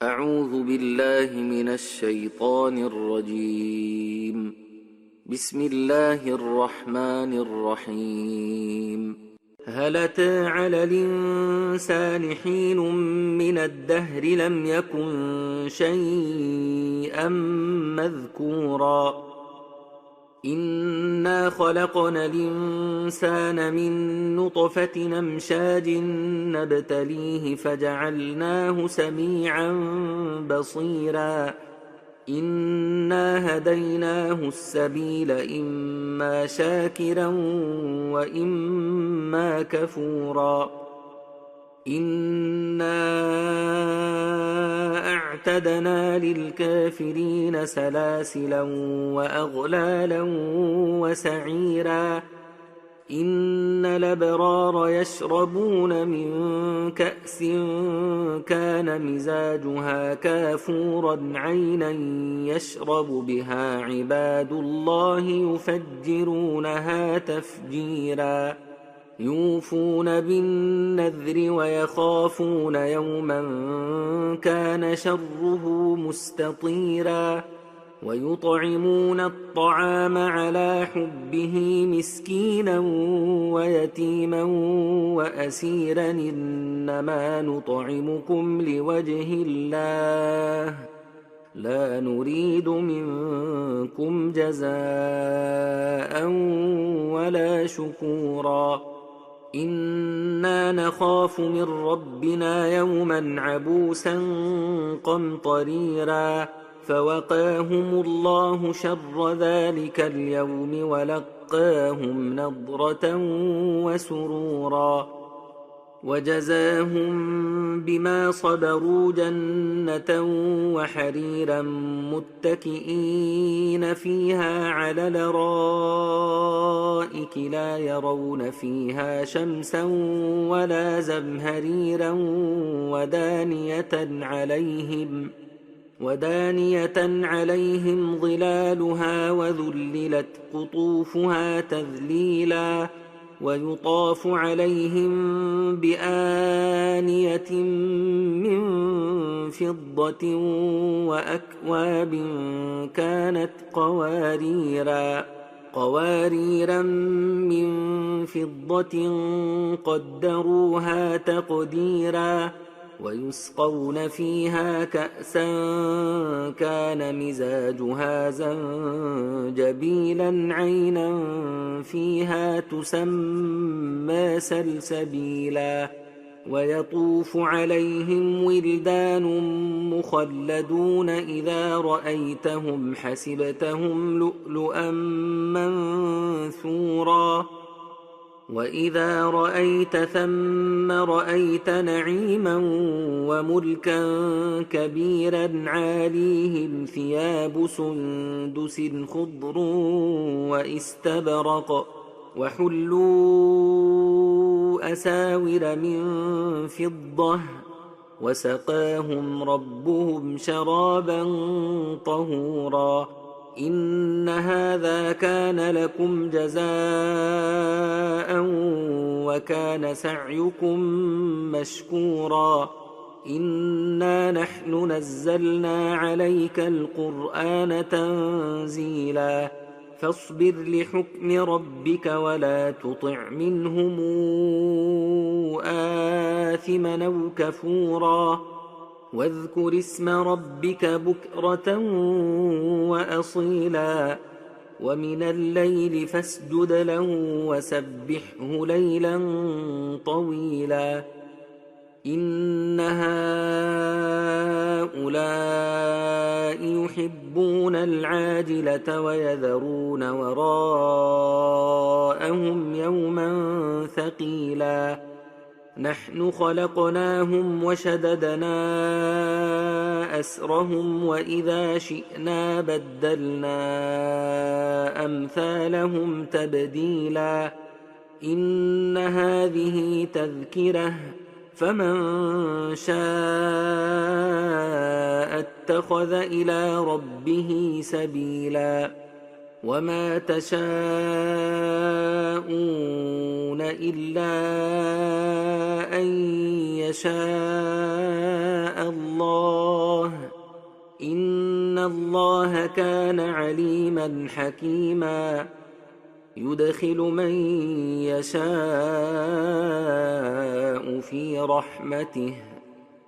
أعوذ بالله من الشيطان الرجيم. بسم الله الرحمن الرحيم. هل أتى على الإنسان حين من الدهر لم يكن شيئا مذكورا إنا خلقنا الإنسان من نطفة أمشاج نبتليه فجعلناه سميعا بصيرا إنا هديناه السبيل إما شاكرا وإما كفورا إنا أعتدنا للكافرين سلاسلا وأغلالا وسعيرا إن الأبرار يشربون من كأس كان مزاجها كافورا عينا يشرب بها عباد الله يفجرونها تفجيرا يوفون بالنذر ويخافون يوما كان شره مستطيرا ويطعمون الطعام على حبه مسكينا ويتيما وأسيرا إنما نطعمكم لوجه الله لا نريد منكم جزاء ولا شكورا إنا نخاف من ربنا يوما عبوسا قمطريرا فوقاهم الله شر ذلك اليوم ولقاهم نضرة وسرورا وجزاهم بما صبروا جنة وحريرا متكئين فيها على الأرائك لا يرون فيها شمسا ولا زمهريرا ودانية عليهم ظلالها وذللت قطوفها تذليلا ويطاف عليهم بآنية من فضة وأكواب كانت قواريرا من فضة قدروها تقديرا ويسقون فيها كأسا كان مزاجها زنجبيلا عينا فيها تسمى سلسبيلا ويطوف عليهم ولدان مخلدون إذا رأيتهم حسبتهم لؤلؤا منثورا وإذا رأيت ثم رأيت نعيما وملكا كبيرا عاليهم ثياب سندس خضر واستبرق وحلوا أساور من فضة وسقاهم ربهم شرابا طهورا إن هذا كان لكم جزاء وكان سعيكم مشكورا إنا نحن نزلنا عليك القرآن تنزيلا فاصبر لحكم ربك ولا تطع منهم آثما أو كفورا واذكر اسم ربك بكرة وأصيلا ومن الليل فاسجد له وسبحه ليلا طويلا إن هؤلاء يحبون العاجلة ويذرون وراءهم يوما ثقيلا نحن خلقناهم وشددنا أسرهم وإذا شئنا بدلنا أمثالهم تبديلا إن هذه تذكرة فمن شاء اتخذ إلى ربه سبيلا وما تشاءون إلا أن يشاء الله إن الله كان عليما حكيما يدخل من يشاء في رحمته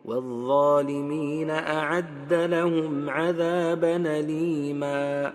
والظالمين أعد لهم عذابا أليما.